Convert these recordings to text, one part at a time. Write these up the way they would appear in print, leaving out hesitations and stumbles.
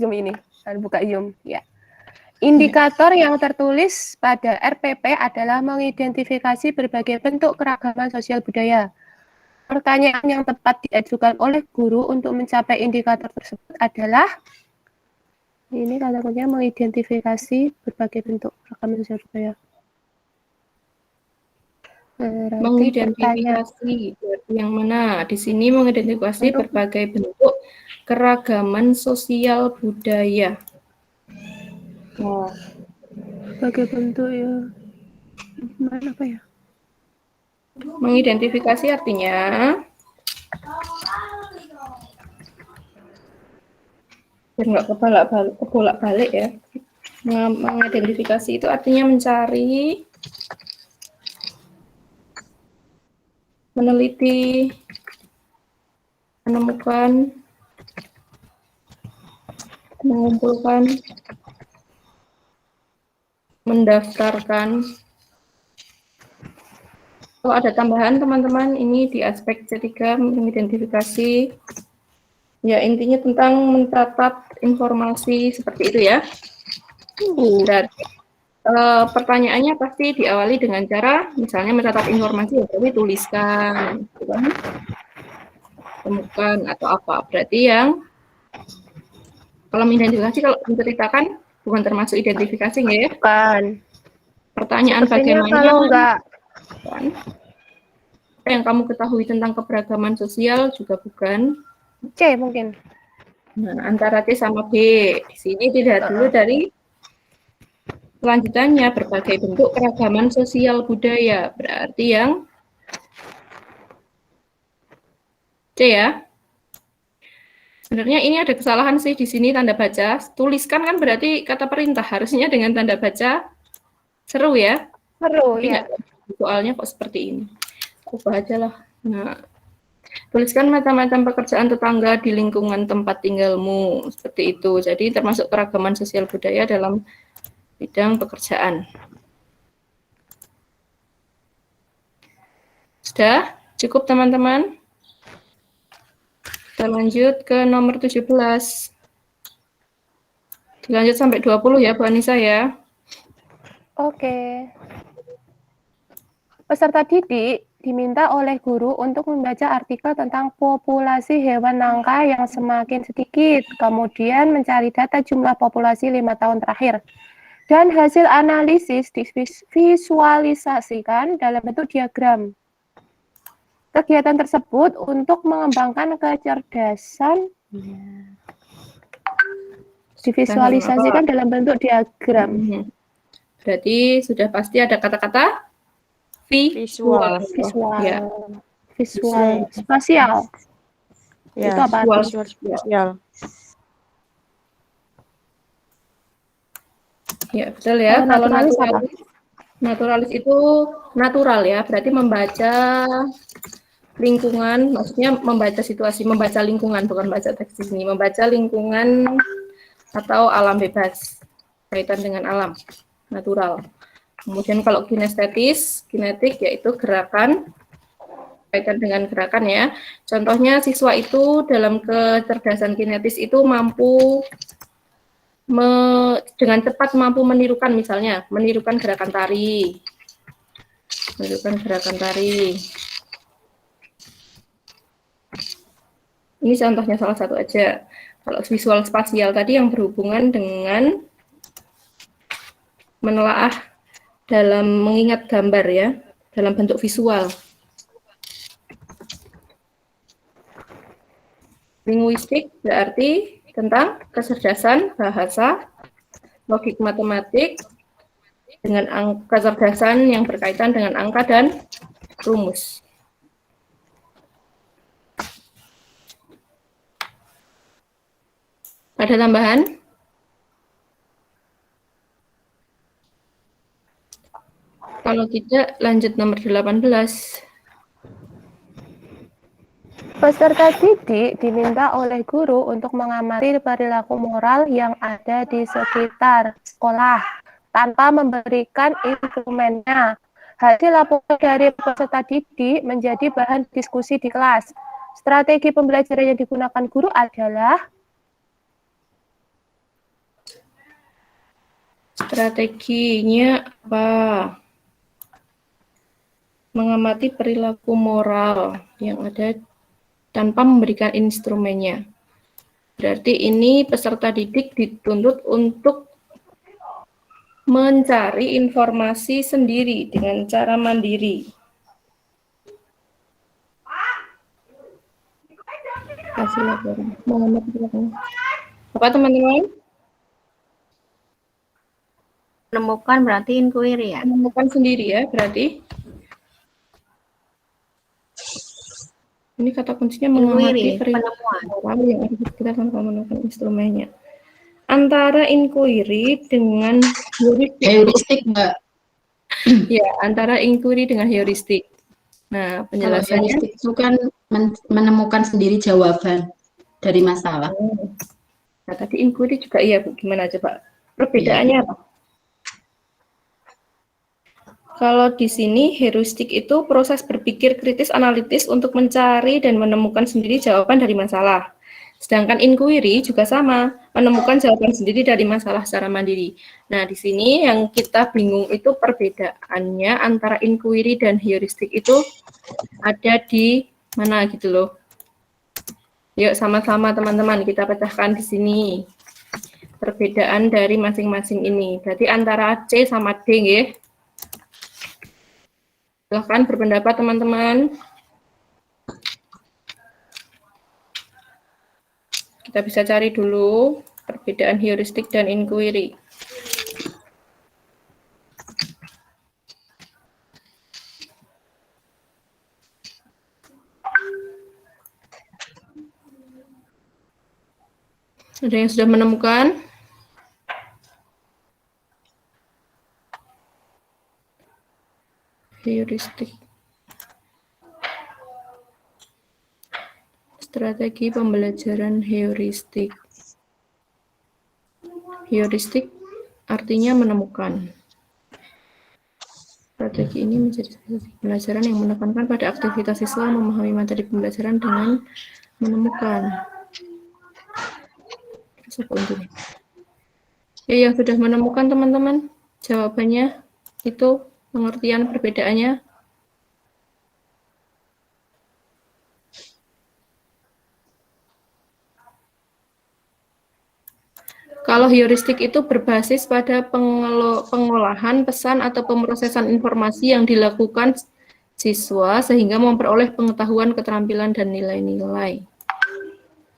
Zoom ini. Buka Zoom, ya. Indikator yang tertulis pada RPP adalah mengidentifikasi berbagai bentuk keragaman sosial budaya. Pertanyaan yang tepat diajukan oleh guru untuk mencapai indikator tersebut adalah ini kata kuncinya mengidentifikasi berbagai bentuk keragaman sosial budaya. Mengidentifikasi yang mana? Di sini mengidentifikasi berbagai bentuk keragaman sosial budaya. Nah, berbagai bentuk ya. Mana apa ya? Mengidentifikasi artinya nggak kebolak-balik ya. Mengidentifikasi itu artinya mencari, meneliti, menemukan, mengumpulkan, mendaftarkan. Kalau ada tambahan teman-teman, ini di aspek C3 mengidentifikasi, ya intinya tentang mencatat informasi seperti itu ya. Berarti pertanyaannya pasti diawali dengan cara misalnya mencatat informasi, jadi tuliskan, gitu kan? Temukan atau apa. Berarti yang kalau mengidentifikasi, kalau menceritakan bukan termasuk identifikasi nggak ya? Bukan. Pertanyaan Sepertinya bagaimana? Kalau enggak. Bukan. Apa yang kamu ketahui tentang keberagaman sosial juga bukan. C mungkin. Nah, antara C sama B. Di sini dilihat dulu dari selanjutannya berbagai bentuk keragaman sosial budaya. Berarti yang C ya. Sebenarnya ini ada kesalahan sih di sini tanda baca. Tuliskan kan berarti kata perintah, harusnya dengan tanda baca seru ya. Seru Tapi ya. Soalnya kok seperti ini. Ubah aja lah. Nah, tuliskan macam-macam pekerjaan tetangga di lingkungan tempat tinggalmu. Seperti itu. Jadi termasuk keragaman sosial budaya dalam bidang pekerjaan. Sudah? Cukup teman-teman? Kita lanjut ke nomor 17. Dilanjut sampai 20 ya, Bu Anissa ya. Oke. Peserta didik diminta oleh guru untuk membaca artikel tentang populasi hewan langka yang semakin sedikit, kemudian mencari data jumlah populasi 5 tahun terakhir. Dan hasil analisis divisualisasikan dalam bentuk diagram. Kegiatan tersebut untuk mengembangkan kecerdasan divisualisasikan dalam bentuk diagram. Berarti sudah pasti ada kata-kata visual, ya. Visual, spasial. Ya, itu apa? Visual spasial. Ya, betul ya. Kalau naturalis itu natural ya, berarti membaca lingkungan, maksudnya membaca situasi, membaca lingkungan, bukan baca teks di sini, membaca lingkungan atau alam bebas, kaitan dengan alam, natural. Kemudian kalau kinetik yaitu gerakan, kaitan dengan gerakan ya. Contohnya siswa itu dalam kecerdasan kinetis itu mampu dengan cepat mampu menirukan, misalnya menirukan gerakan tari. Ini contohnya salah satu aja. Kalau visual spasial tadi yang berhubungan dengan menelaah dalam mengingat gambar ya, dalam bentuk visual. Linguistik berarti tentang kecerdasan bahasa, logik matematik, dengan kecerdasan yang berkaitan dengan angka dan rumus. Ada tambahan? Kalau tidak, lanjut nomor 18. Peserta didik diminta oleh guru untuk mengamati perilaku moral yang ada di sekitar sekolah tanpa memberikan instrumennya. Hasil laporan dari peserta didik menjadi bahan diskusi di kelas. Strategi pembelajaran yang digunakan guru adalah Strateginya apa? Mengamati perilaku moral yang ada tanpa memberikan instrumennya. Berarti ini peserta didik dituntut untuk mencari informasi sendiri dengan cara mandiri. Hasil laporan. Mengamati perilaku. Apa teman-teman? Menemukan berarti inquiry ya? Menemukan sendiri ya, berarti. Ini kata kuncinya mengamati Inquiry, penemuan. orang yang ada di sekitar tanpa menemukan instrumennya. Antara inquiry dengan Heuristik, Mbak. ya, antara inquiry dengan heuristik. Nah, Kalau penjelasannya. heuristik itu kan menemukan sendiri jawaban dari masalah. Nah, tadi inquiry juga iya, Bu. Gimana coba? Perbedaannya apa? Kalau di sini heuristik itu proses berpikir kritis analitis untuk mencari dan menemukan sendiri jawaban dari masalah. Sedangkan inquiry juga sama, menemukan jawaban sendiri dari masalah secara mandiri. Nah, di sini yang kita bingung itu perbedaannya antara inquiry dan heuristik itu ada di mana gitu loh. Yuk sama-sama teman-teman kita pecahkan di sini. Perbedaan dari masing-masing ini. Berarti antara C sama D ya. Silahkan berpendapat teman-teman. Kita bisa cari dulu perbedaan heuristik dan inquiry. Ada yang sudah menemukan? Heuristik. Strategi pembelajaran heuristik. Heuristik artinya menemukan. Strategi ini menjadi strategi pembelajaran yang menekankan pada aktivitas siswa memahami materi pembelajaran dengan menemukan. Ya, yang sudah menemukan teman-teman, jawabannya itu pengertian perbedaannya. Kalau heuristik itu berbasis pada pengolahan pesan atau pemrosesan informasi yang dilakukan siswa sehingga memperoleh pengetahuan, keterampilan, dan nilai-nilai.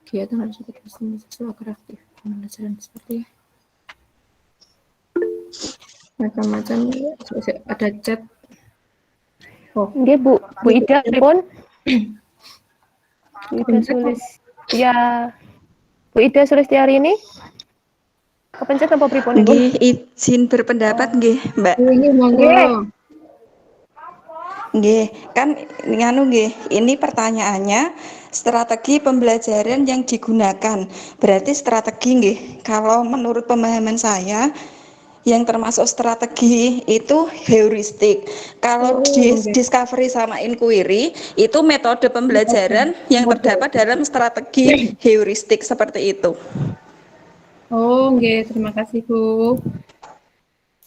Kegiatan harus siswa kreatif pembelajaran seperti macam-macam. Ada chat. Oh, Nggih, Bu Ida pripun? Bu Ida Sulis. Ya, Bu Ida Sulistiari ini kepencet apa pripun niku? Nggih, izin berpendapat nggih, Mbak. ini monggo. Nggih, kan nganu nggih, ini pertanyaannya strategi pembelajaran yang digunakan. Berarti strategi nggih. Kalau menurut pemahaman saya yang termasuk strategi itu heuristik. Kalau discovery sama inquiry itu metode pembelajaran yang terdapat dalam strategi heuristik seperti itu. Oh, nggih, terima kasih, Bu.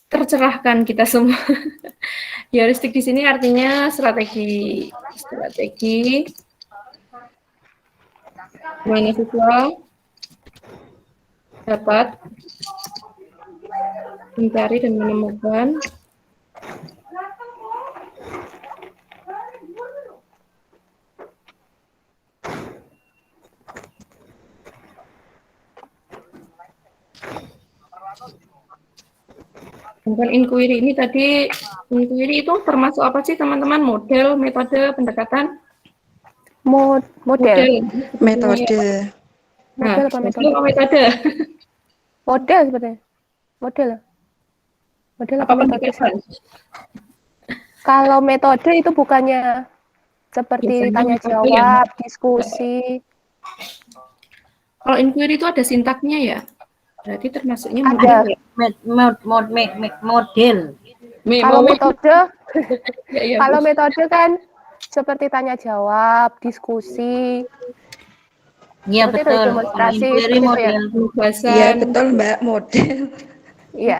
Tercerahkan kita semua. Heuristik di sini artinya strategi. Strategi. Gimana siswa dapat mencari dan menemukan bukan inquiry. Ini tadi inquiry itu termasuk apa sih teman-teman? Model, metode, pendekatan? Model. Metode. Nah, Model apa metode? apa metode? Model sebenarnya. Model. Model apa Apa metode? pendekatan? Kalau metode itu bukannya seperti Biasanya tanya metode jawab, diskusi. Kalau inquiry itu ada sintaknya ya? Berarti termasuknya Ada. model ya? Model. Kalau metode, Ya, ya, kalau Bu. metode kan seperti tanya jawab, diskusi. Iya Seperti itu, betul. demonstrasi, Inquiry seperti itu ya. model. Penugasan. Iya, betul Mbak, model. Iya.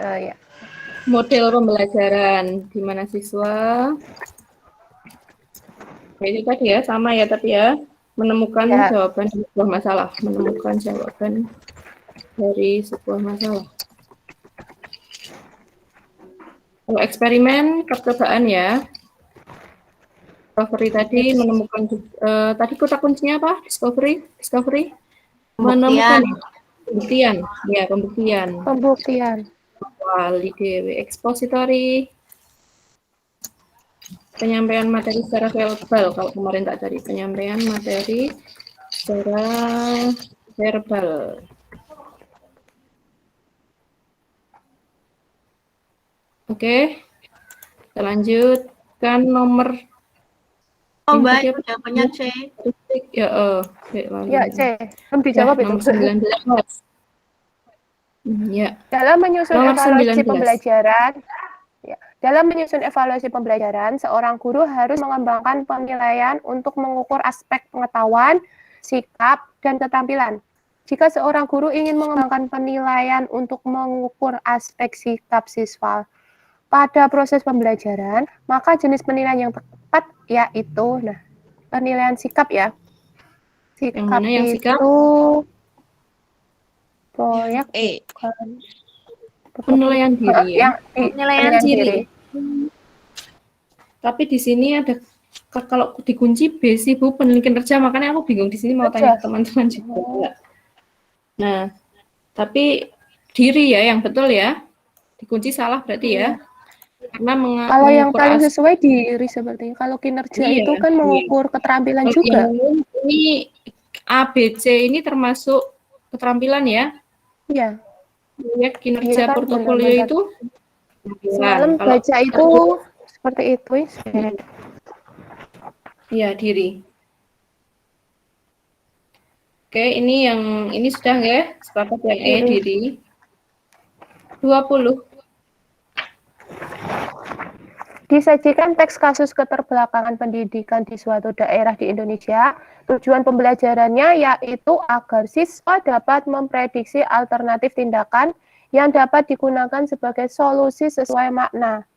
Ya. Model pembelajaran di mana siswa itu tadi ya sama ya, tapi ya menemukan Ya. jawaban dari sebuah masalah, menemukan jawaban dari sebuah masalah. Kalau eksperimen percobaan ya. Discovery tadi menemukan tadi kata kuncinya apa? Discovery menemukan pembuktian. Ya, pembuktian. Pembuktian. Wali dewe expository penyampaian materi secara verbal. Kalau kemarin tak cari penyampaian materi secara verbal. Oke, kita lanjutkan nomor. Oh, Ini Mbak, tadi apa? jawabannya C. Ya, lalu. Ya, C. Belum dijawab itu. Nomor 19. Ya. Dalam menyusun Nomor evaluasi 19. pembelajaran, dalam menyusun evaluasi pembelajaran, seorang guru harus mengembangkan penilaian untuk mengukur aspek pengetahuan, sikap, dan keterampilan. Jika seorang guru ingin mengembangkan penilaian untuk mengukur aspek sikap siswa pada proses pembelajaran, maka jenis penilaian yang tepat yaitu, penilaian sikap ya. Sikap Yang mana yang sikap? itu proyek penilaian diri ya. Penilaian diri. Tapi di sini ada kalau dikunci B sih Bu, penelitian kinerja, makanya aku bingung di sini mau tanya ke teman-teman juga. Nah, tapi diri ya yang betul ya. Dikunci salah berarti ya. Karena kalau yang paling sesuai diri sepertinya. Kalau kinerja itu kan mengukur keterampilan juga. Ini ABC ini termasuk keterampilan ya. Iya. Ya, kinerja kan, portofolio itu. Semalam baca itu seperti itu. Iya, diri. Oke, ini sudah ya, sepakat yang E, diri. 20. Disajikan teks kasus keterbelakangan pendidikan di suatu daerah di Indonesia. Tujuan pembelajarannya yaitu agar siswa dapat memprediksi alternatif tindakan yang dapat digunakan sebagai solusi sesuai makna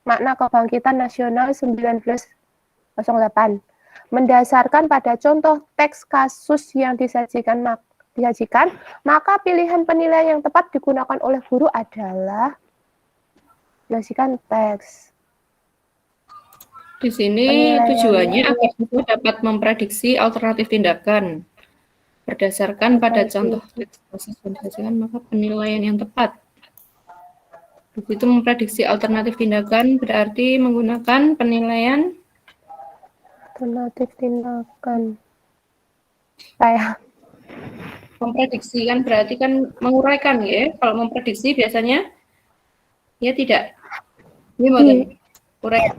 kebangkitan nasional 1908. Mendasarkan pada contoh teks kasus yang disajikan, maka pilihan penilaian yang tepat digunakan oleh guru adalah menyajikan teks. Di sini tujuannya agar siswa dapat memprediksi alternatif tindakan berdasarkan pada contoh teks kasus yang disajikan, maka penilaian yang tepat. Begitu memprediksi alternatif tindakan berarti menggunakan penilaian alternatif tindakan. Kayak memprediksi kan berarti kan menguraikan ya. Kalau memprediksi biasanya ya tidak. Ini bukan uraian.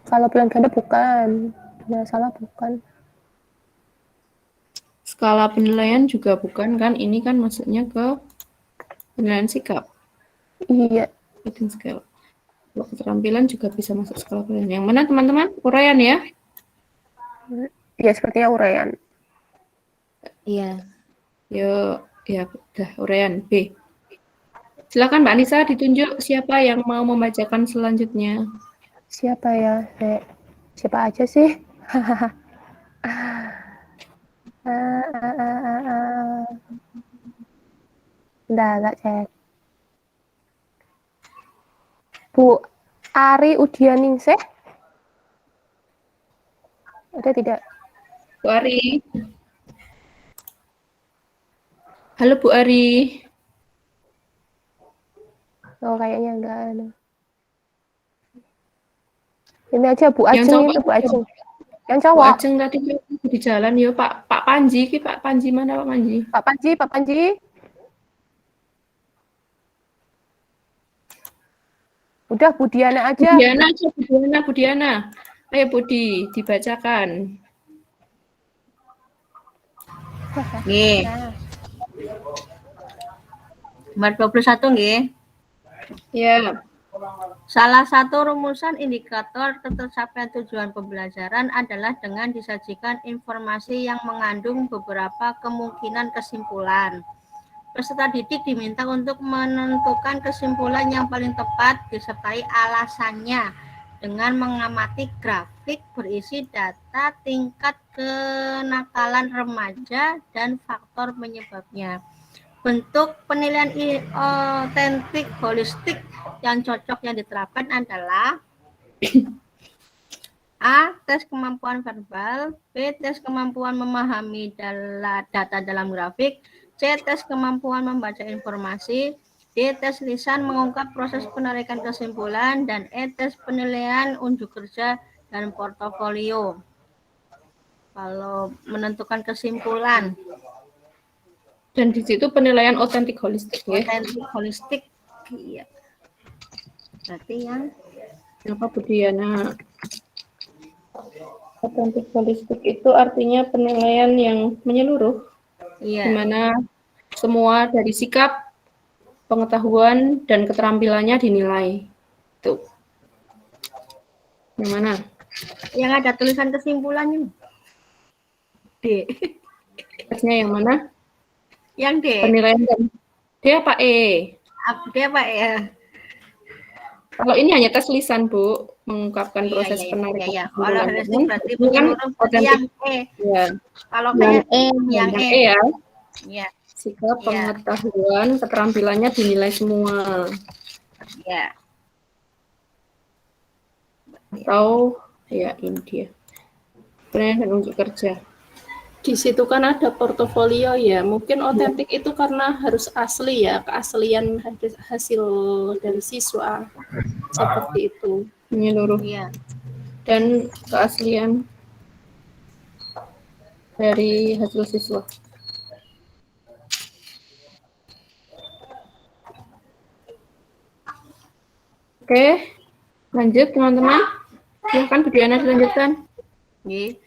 Kalau pilihan ganda bukan. Tidak salah bukan. Skala penilaian juga bukan kan. Ini kan maksudnya ke penilaian sikap. Iya. Scale. Kalau keterampilan juga bisa masuk skala penilaian. Yang mana teman-teman? Uraian ya? Ya sepertinya uraian. Iya. Yo, ya udah uraian B. Silakan Mbak Anissa ditunjuk siapa yang mau membacakan selanjutnya. Siapa ya? Siapa aja sih? Bentar, cek. Bu Ari Udianingsih? Ada tidak? Bu Ari. Halo Bu Ari. Oh, kayaknya enggak ada. Ini aja Bu Ajeng itu Bu Ajeng. Yang cowok. Bu Ajeng tadi di jalan yo Pak Panji, Pak Panji mana Pak Panji? Pak Panji. Udah Bu Diana aja. Bu Diana. Ayo Budi, dibacakan. Nggih. Nomor 21 nggih. Ya. Salah satu rumusan indikator tercapaian tujuan pembelajaran adalah dengan disajikan informasi yang mengandung beberapa kemungkinan kesimpulan. Peserta didik diminta untuk menentukan kesimpulan yang paling tepat disertai alasannya dengan mengamati grafik berisi data tingkat kenakalan remaja dan faktor penyebabnya. Bentuk penilaian otentik holistik yang cocok yang diterapkan adalah A. Tes kemampuan verbal, B. Tes kemampuan memahami data dalam grafik, C. Tes kemampuan membaca informasi, D. Tes lisan mengungkap proses penarikan kesimpulan, dan E. Tes penilaian unjuk kerja dan portofolio. Kalau menentukan kesimpulan, Dan di situ penilaian otentik holistik ya. otentik holistik, iya. Berarti yang Apa Bu Diana? Otentik holistik itu artinya penilaian yang menyeluruh, di iya, mana semua dari sikap, pengetahuan, dan keterampilannya dinilai. Tuh. Yang mana? yang ada tulisan kesimpulannya. D. Tesnya yang mana? Yang D. Penilaian dan D apa E? D apa ya? Kalau ini hanya tes lisan, Bu, mengungkapkan proses penarikan Iya. Kalau kesimpulan. holistik berarti Ini kan menyeluruh berarti yang E. Ya. Kalau Yang kayak E, yang yang E. E ya. Iya, Sikap, Ya. pengetahuan, keterampilannya dinilai semua. iya. Atau ya ini dia. Penilaian dan unjuk kerja. Di situ kan ada portofolio ya. Mungkin otentik itu karena harus asli ya, keaslian hasil dari siswa. Seperti itu. Menyeluruh Iya. dan keaslian dari hasil siswa. Oke, lanjut teman-teman. Silahkan Bu Diana dilanjutkan. Oke.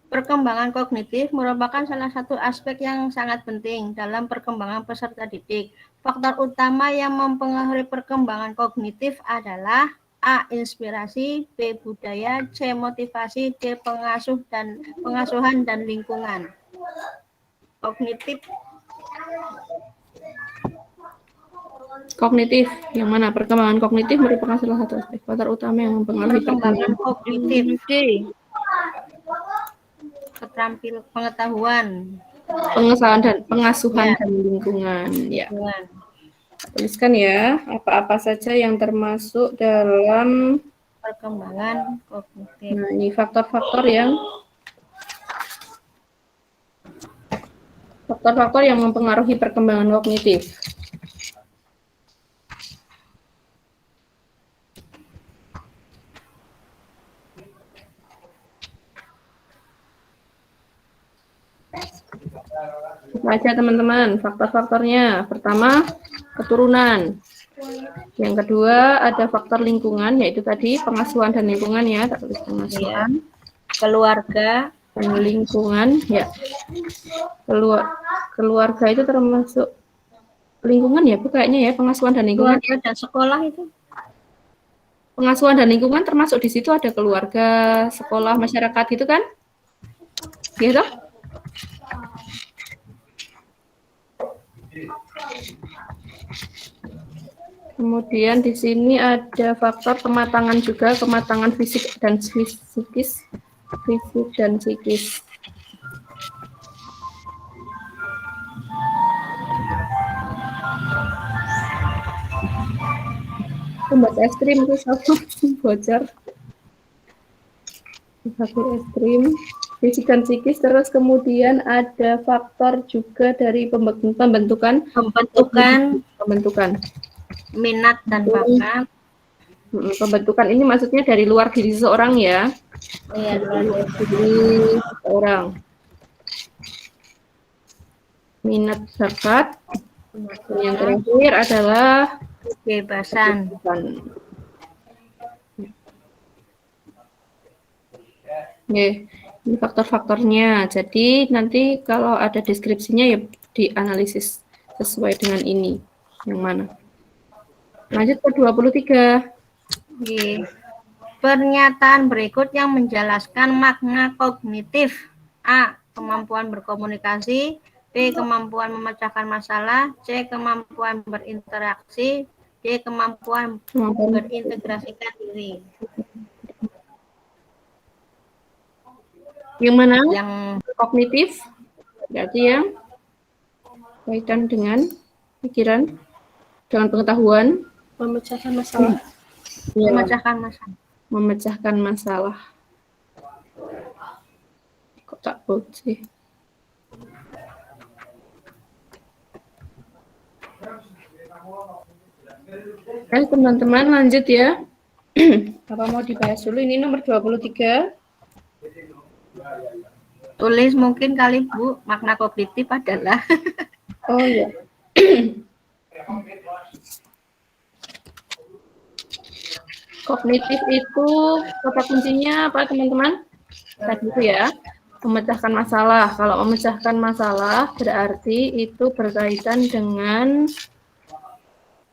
Perkembangan kognitif merupakan salah satu aspek yang sangat penting dalam perkembangan peserta didik. Faktor utama yang mempengaruhi perkembangan kognitif adalah A. Inspirasi, B. Budaya, C. Motivasi, D. Pengasuhan dan lingkungan. Kognitif, Kognitif, yang mana perkembangan kognitif merupakan salah satu aspek faktor utama yang mempengaruhi perkembangan perkembangan kognitif, keterampilan pengetahuan, pengasuhan Ya. dan lingkungan. Ya, lingkungan. tuliskan ya apa-apa saja yang termasuk dalam. Perkembangan kognitif. Nah, ini faktor-faktor yang mempengaruhi perkembangan kognitif. Baca teman-teman faktor-faktornya. Pertama, keturunan. Yang kedua, ada faktor lingkungan, yaitu tadi pengasuhan dan lingkungan ya, tak tulis pengasuhan Keluarga, dan lingkungan ya. Keluarga itu termasuk lingkungan ya, Bu, kayaknya ya, pengasuhan dan lingkungan. keluarga dan sekolah itu. Pengasuhan dan lingkungan termasuk di situ ada keluarga, sekolah, masyarakat gitu kan? Gitu? Kemudian di sini ada faktor kematangan juga, kematangan fisik dan psikis. Fisik dan psikis. Pembuat es krim itu sama bocor. Pakai es krim, fisik dan psikis. Terus kemudian ada faktor juga dari pembentukan Minat dan bakat. Pembentukan ini maksudnya dari luar diri seseorang ya. Iya, Luar diri seseorang. Minat, bakat. Dan yang terakhir adalah kebebasan. Oke, ini faktor-faktornya. Jadi nanti kalau ada deskripsinya ya dianalisis sesuai dengan ini. Yang mana? Lanjut ke 23. Oke. Pernyataan berikut yang menjelaskan makna kognitif. A. Kemampuan berkomunikasi. B. B. Kemampuan memecahkan masalah. C. Kemampuan berinteraksi. D. Kemampuan berintegrasikan diri. Yang mana? Yang Kognitif, berarti yang kaitan dengan pikiran, dengan pengetahuan, Memecahkan masalah. ya, memecahkan masalah. memecahkan masalah. Kok tak bold sih? Teman-teman lanjut ya. Apa mau dibahas dulu? Ini nomor 23. Tulis mungkin kali Bu, makna kognitif adalah Oh ya. Kognitif itu kata kuncinya apa teman-teman? Tadi itu ya, memecahkan masalah. Kalau memecahkan masalah berarti itu berkaitan dengan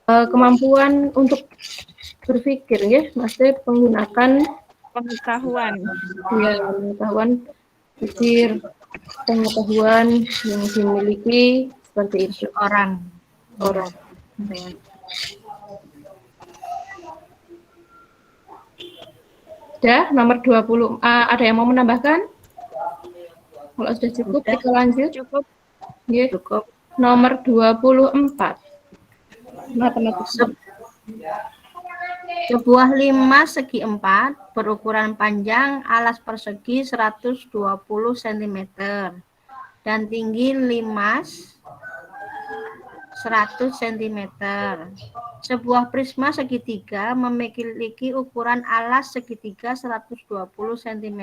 kemampuan untuk berpikir ya, maksudnya menggunakan Pengetahuan. ya, pengetahuan pikir, pengetahuan yang dimiliki seperti itu orang. orang. Sudah, nomor 20. Ada yang mau menambahkan? Kalau sudah cukup, kita lanjut. Cukup. Ya. Cukup. Nomor 24. Matematik. Sebuah limas segi 4 berukuran panjang alas persegi 120 cm dan tinggi limas 100 cm. Sebuah prisma segitiga memiliki ukuran alas segitiga 120 cm,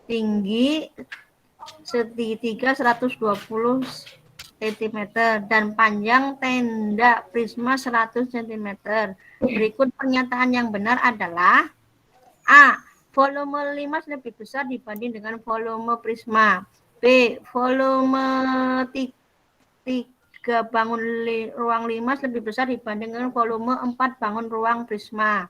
tinggi segitiga 120 cm dan panjang tenda prisma 100 cm. Berikut pernyataan yang benar adalah A. Volume limas lebih besar dibanding dengan volume prisma. B. Volume 3 bangun ruang limas lebih besar dibanding dengan volume 4 bangun ruang prisma.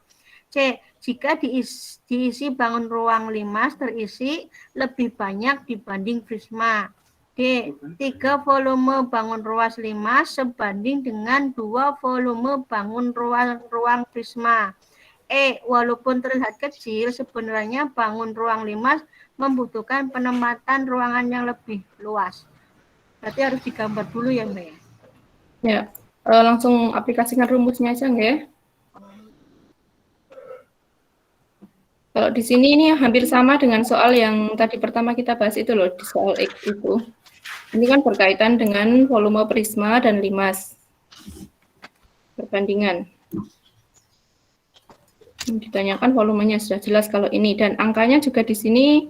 C. Jika diisi bangun ruang limas terisi lebih banyak dibanding prisma. D. 3 volume bangun ruang limas sebanding dengan 2 volume bangun ruang prisma. E. Walaupun terlihat kecil, sebenarnya bangun ruang limas membutuhkan penempatan ruangan yang lebih luas. Berarti harus digambar dulu ya, Mbak? Ya, langsung aplikasikan rumusnya aja nggak ya? Kalau di sini ini hampir sama dengan soal yang tadi pertama kita bahas itu loh, di soal X itu. Ini kan berkaitan dengan volume prisma dan limas. Perbandingan. Ditanyakan volumenya sudah jelas kalau ini. Dan angkanya juga di sini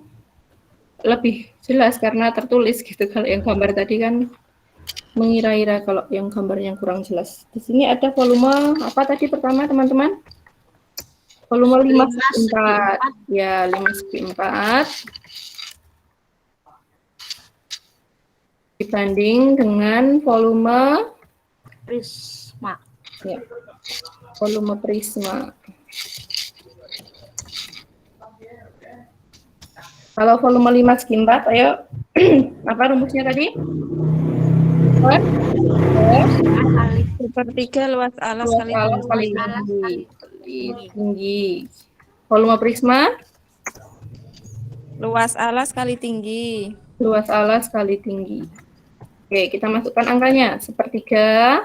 lebih jelas karena tertulis gitu. Kalau yang gambar tadi kan mengira-ira, kalau yang gambarnya kurang jelas. Di sini ada volume apa tadi pertama teman-teman? Volume 5/4. Ya, 5/4. Dibanding dengan volume Prisma. ya, volume prisma. Kalau volume 5/4, ayo apa rumusnya tadi? Sepertiga luas alas Luas kali alas kali tinggi. Volume prisma? luas alas kali tinggi. Luas alas kali tinggi. Oke, kita masukkan angkanya. Sepertiga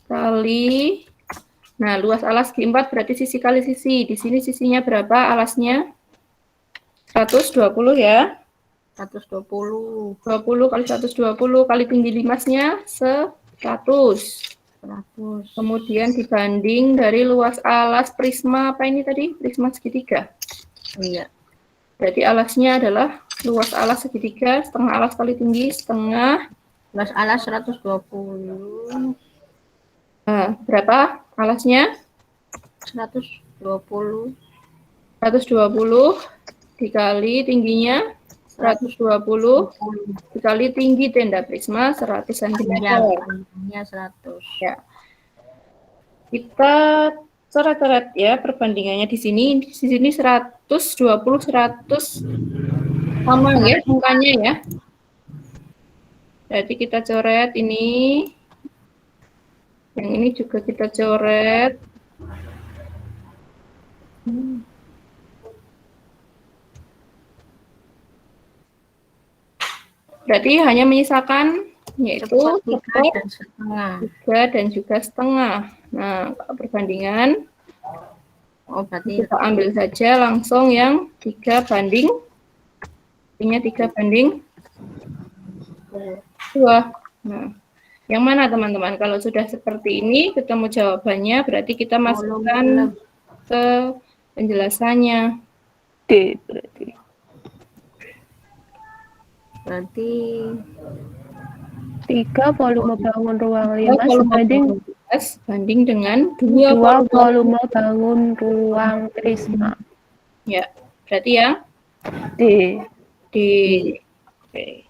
kali, nah luas alas G4 berarti sisi kali sisi. Di sini sisinya berapa alasnya? 120 ya. 120. 20 kali 120 kali tinggi limasnya 100. Kemudian dibanding dari luas alas prisma apa ini tadi? Prisma segitiga. Iya. Berarti alasnya adalah luas alas segitiga, setengah alas kali tinggi, setengah. Luas alas 120. Nah, berapa alasnya? 120. 120 dikali tingginya 120 dikali tinggi tenda prisma 100 cm. Panjangnya 100. Ya. Kita coret-coret ya perbandingannya di sini. Di sini 120 100 sama ya angkanya ya. Berarti kita coret ini. Yang ini juga kita coret. Berarti hanya menyisakan yaitu Cepat 3,5. 3 dan juga setengah. Nah, kalau perbandingan Oh, berarti kita ambil saja langsung yang 3 banding. Artinya 3 banding 2. Nah, yang mana teman-teman? Kalau sudah seperti ini, ketemu jawabannya, berarti kita masukkan ke penjelasannya. D berarti. berarti 3 volume bangun ruang 5 Volume sebanding 12 banding dengan 2 2 volume bangun ruang prisma. Ya, berarti ya D. di Oke.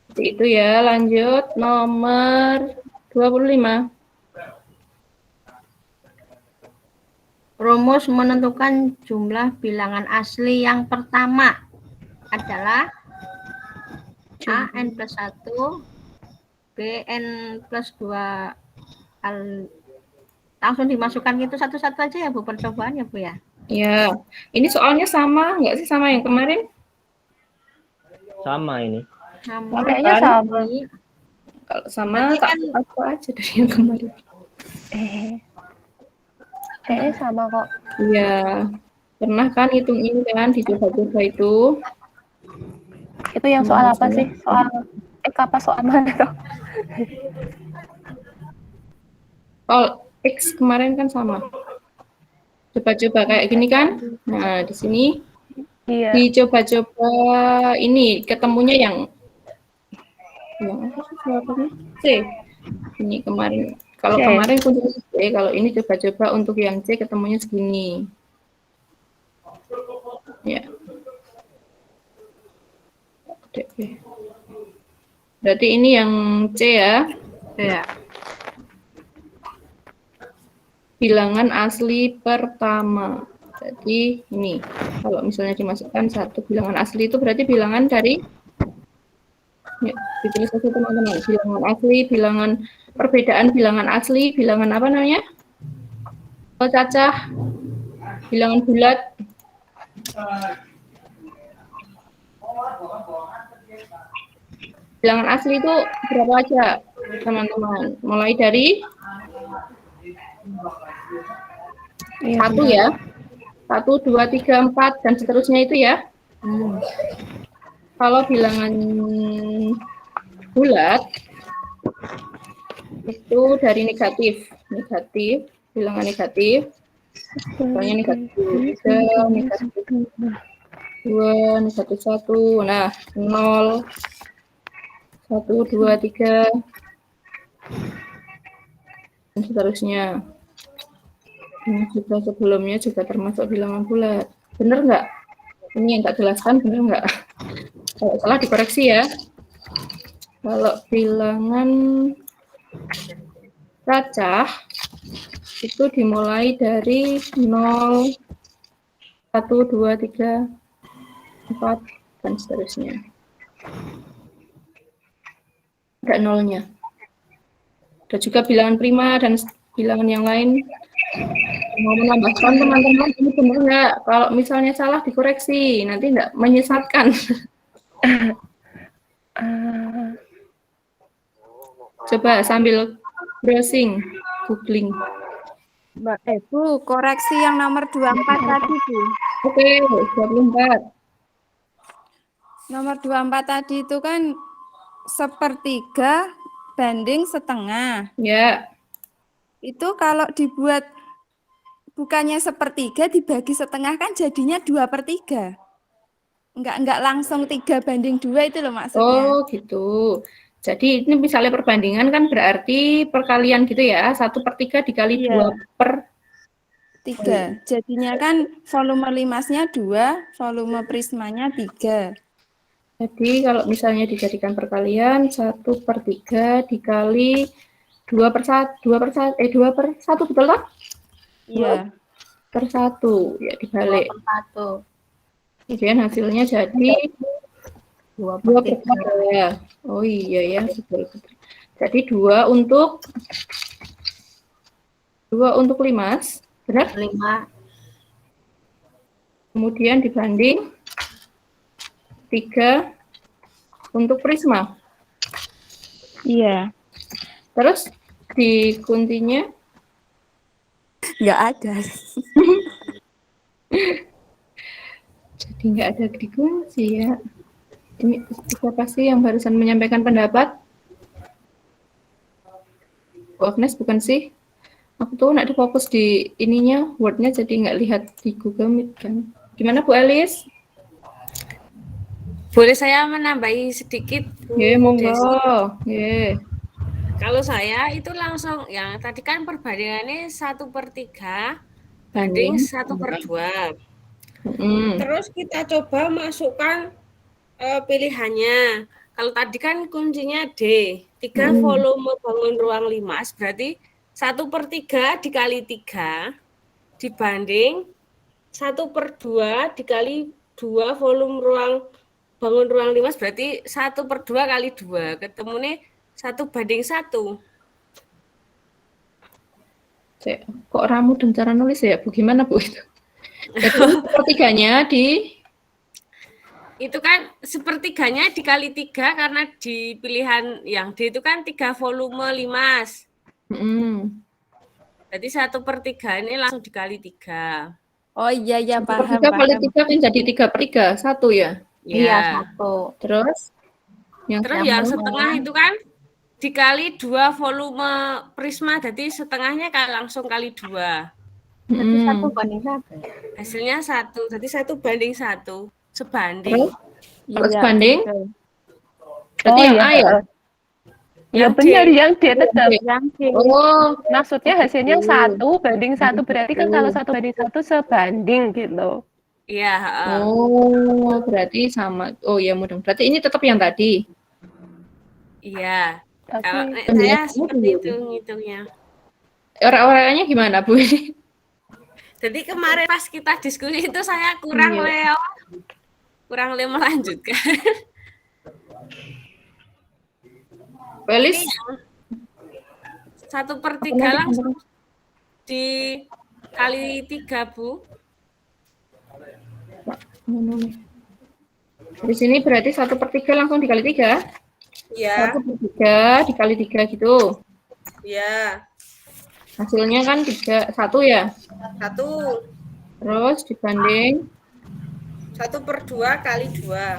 Seperti itu ya, lanjut nomor 25. rumus menentukan jumlah bilangan asli yang pertama adalah A n plus 1, B n plus 2. Langsung dimasukkan gitu satu-satu aja ya Bu, percobaan ya Bu ya? Ya, ini soalnya sama nggak sih sama yang kemarin? Sama ini. Sama. Kayaknya sama. Kalau sama, Berarti tak kan- apa aja dari yang kemarin. Kayaknya sama kok. Iya, pernah kan hitung ini kan, dicoba-coba itu. Itu yang soal apa sih? Soal apa soal mana toh? Kalau X kemarin kan sama. Coba-coba kayak gini kan. Nah, di sini Iya. dicoba-coba ini ketemunya yang apa sih jawabannya? C. Ini kemarin. Kalau C. kemarin kunci C, kalau ini coba-coba untuk yang C ketemunya segini. Ya. Oke. Berarti ini yang C ya. Ya. Bilangan asli pertama. Jadi ini, kalau misalnya dimasukkan satu bilangan asli itu berarti bilangan dari, ya, ditulis saja teman-teman, bilangan asli, bilangan perbedaan bilangan asli, bilangan apa namanya? Oh, cacah, bilangan bulat. Bilangan asli itu berapa aja, teman-teman? Mulai dari Iya, 1 ya. 1, 2, 3, 4, dan seterusnya itu ya. Kalau bilangan bulat, itu dari negatif. Bilangan negatif. Contohnya negatif 3, negatif 2, negatif 1. Nah, 0, 1, 2, 3, dan seterusnya. Ini juga sebelumnya juga termasuk bilangan bulat. Bener nggak? Ini yang tak jelaskan bener nggak? Kalau salah dikoreksi ya. Kalau bilangan cacah itu dimulai dari 0, 1, 2, 3, 4, dan seterusnya. Ada nolnya. Ada juga bilangan prima dan bilangan yang lain. Mau menambahkan teman-teman, ini benar nggak? Kalau misalnya salah dikoreksi, nanti nggak menyesatkan. Coba sambil browsing, googling. Bu, koreksi yang nomor 24 tadi, Bu. Oke, 24. Nomor 24 tadi itu kan sepertiga banding setengah. Ya, Itu kalau dibuat bukannya sepertiga dibagi setengah kan jadinya 2/3. Enggak langsung 3 banding 2 itu loh maksudnya. oh gitu. Jadi ini misalnya perbandingan kan berarti perkalian gitu ya, 1/3 dikali Iya. 2/. 3. Jadinya kan volume limasnya 2, volume prismanya 3. Jadi kalau misalnya dijadikan perkalian 1/3 dikali 2/1, betul kan? Iya. 2/1 ya dibalik. 1. Kemudian hasilnya jadi 2 2 per per 3. Oh iya ya, betul. Jadi 2 untuk limas, benar? 5. Kemudian dibanding 3 untuk prisma. Iya. Terus di kuntinya Nggak ada. jadi nggak ada di kunci ya. Ini siapa sih yang barusan menyampaikan pendapat? Bu Agnes bukan sih? Aku tuh nggak fokus di ininya, wordnya jadi nggak lihat di Google Meet kan. Gimana Bu Elis? Boleh saya menambahi sedikit, Bu Ya, monggo. Desi? Ya. Kalau saya itu langsung, yang tadi kan perbandingannya 1/3 banding 1/2. Terus kita coba masukkan pilihannya. Kalau tadi kan kuncinya D, 3 volume bangun ruang limas, berarti 1/3 dikali 3 dibanding 1/2 dikali 2 volume bangun ruang limas, berarti 1/2 kali 2. Ketemu nih 1/1. Kok ramu dan cara nulis ya Bu? Gimana Bu itu? Jadi 1/3-nya Itu kan 1/3-nya dikali 3 karena di pilihan yang D itu kan 3 volume limas. Jadi 1/3 ini langsung dikali 3. Oh iya ya, paham. 1/3 kali 3 kan jadi 3/3, 1 ya? Iya, 1. Terus yang setengah itu kan dikali 2 volume prisma, jadi setengahnya langsung kali 2. Jadi 1/1. Hasilnya 1, jadi 1/1. Sebanding. Kalau sebanding? Oh, Berarti yang iya. A ya? Ya Yang benar, D. yang D tetap. Yang D. Oh, Maksudnya hasilnya 1/1, berarti kan kalau 1/1 sebanding gitu. Iya, oh, berarti sama. Oh ya, mudah. Berarti ini tetap yang tadi. iya. Tapi Kalau saya seperti itu ngitungnya. Orang-orangnya gimana Bu? Jadi kemarin pas kita diskusi itu saya kurang melanjutkan. Belis 1/3 langsung dikali 3 Bu. Di sini berarti 1/3 langsung dikali 3. Iya. 1/3 dikali 3 gitu. Iya. Hasilnya kan 1 ya? 1. Terus dibanding 1/2 kali 2.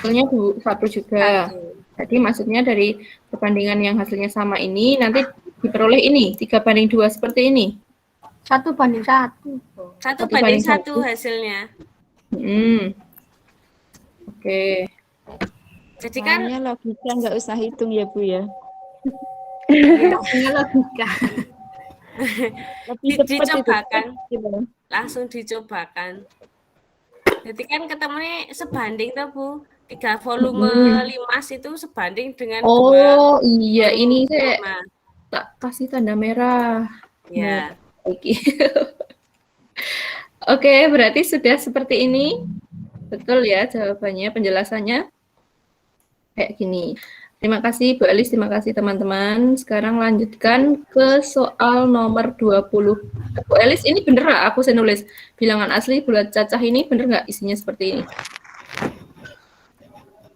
hasilnya 1 juga. Jadi maksudnya dari perbandingan yang hasilnya sama ini nanti diperoleh ini 3/2 seperti ini. 1/1. 1/1 hasilnya. Oke. Jadi kan Makanya logika nggak usah hitung ya Bu ya. Ini logika. Lebih cepat itu. dicobakan, Gitu. langsung dicobakan. Jadi kan ketemunya sebanding tuh Bu. 3 volume limas itu sebanding dengan 2. Oh iya, ini saya Nah, tak kasih tanda merah. ya. Oke, berarti sudah seperti ini. Betul ya jawabannya, penjelasannya. Kayak gini. Terima kasih Bu Elis, terima kasih teman-teman. Sekarang lanjutkan ke soal nomor 20. Bu Elis, ini bener nggak aku saya nulis bilangan asli bulat cacah ini bener nggak isinya seperti ini?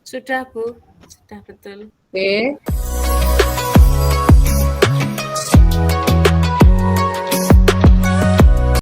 Sudah Bu, sudah betul. Oke.